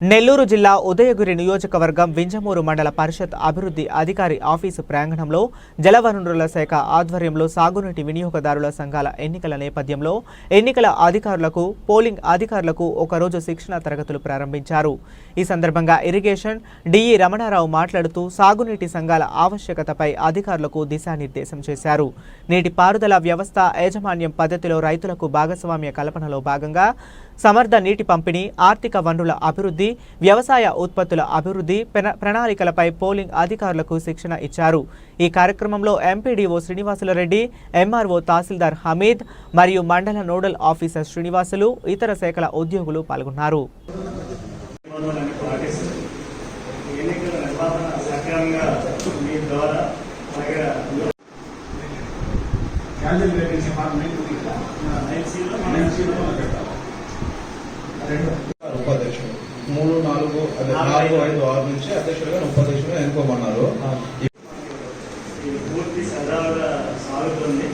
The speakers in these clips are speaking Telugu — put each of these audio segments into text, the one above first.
నెల్లూరు జిల్లా ఉదయగిరి నియోజకవర్గం వింజమూరు మండల పరిషత్ అభివృద్ధి అధికారి ఆఫీసు ప్రాంగణంలో జలవనరుల శాఖ ఆధ్వర్యంలో సాగునీటి వినియోగదారుల సంఘాల ఎన్నికల నేపథ్యంలో ఎన్నికల అధికారులకు పోలింగ్ అధికారులకు ఒకరోజు శిక్షణ తరగతులు ప్రారంభించారు। ఈ సందర్భంగా ఇరిగేషన్ డిఈ రమణారావు మాట్లాడుతూ సాగునీటి సంఘాల ఆవశ్యకతపై అధికారులకు దిశానిర్దేశం చేశారు। నీటి పారుదల వ్యవస్థ యాజమాన్యం పద్ధతిలో రైతులకు భాగస్వామ్య కల్పనలో భాగంగా సమర్థ నీటి పంపిణీ, ఆర్థిక వనరుల అభివృద్ధి, వ్యవసాయ ఉత్పత్తుల అభివృద్ధి ప్రణాళికలపై పోలింగ్ అధికారులకు శిక్షణ ఇచ్చారు। ఈ కార్యక్రమంలో ఎంపీడీఓ శ్రీనివాసులరెడ్డి, ఎంఆర్ఓ తహసీల్దార్ హమీద్ మరియు మండల నోడల్ ఆఫీసర్ శ్రీనివాసులు, ఇతర శాఖల ఉద్యోగులు పాల్గొన్నారు। ఉపాధ్యక్షుడు 3, 4, 4, 5, 6 నుంచి అధ్యక్షులుగా ఉపాధ్యక్షులుగా ఎన్నుకోమన్నారు। పూర్తి సజావుగా సాగుతుంది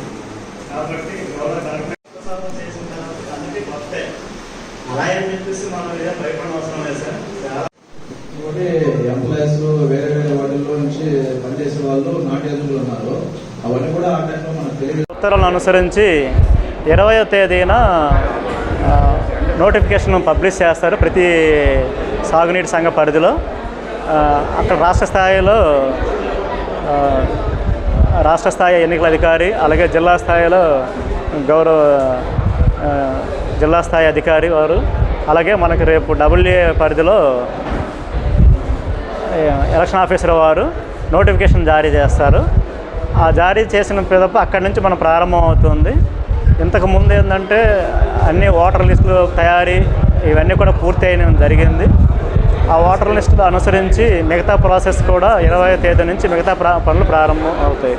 కాబట్టి అలా అని చెప్పేసి మనం ఏదో భయపడిన అవసరం లేదు సార్। ఇంకోటి ఎంప్లాయీస్ వేరే వేరే వాటిల్లో నుంచి పనిచేసే వాళ్ళు నాటి ఎదుగులు ఉన్నారు, అవన్నీ కూడా ఆ టైంలో మనకు తెలియదు। ఉత్తర్వులను అనుసరించి 20వ తేదీన నోటిఫికేషన్ పబ్లిష్ చేస్తారు ప్రతి సాగునీటి సంఘ పరిధిలో। అక్కడ రాష్ట్ర స్థాయి ఎన్నికల అధికారి, అలాగే జిల్లా స్థాయిలో జిల్లా స్థాయి అధికారి వారు, అలాగే మనకు రేపు WA పరిధిలో ఎలక్షన్ ఆఫీసర్ వారు నోటిఫికేషన్ జారీ చేస్తారు। ఆ జారీ చేసిన పిదప అక్కడి నుంచి మనం ప్రారంభం అవుతుంది। ఇంతకు ముందు ఏంటంటే అన్ని ఓటర్ లిస్టులు తయారీ ఇవన్నీ కూడా పూర్తి అయిన జరిగింది। ఆ ఓటర్ లిస్టులు అనుసరించి మిగతా ప్రాసెస్ కూడా 20వ తేదీ నుంచి మిగతా పనులు ప్రారంభం అవుతాయి।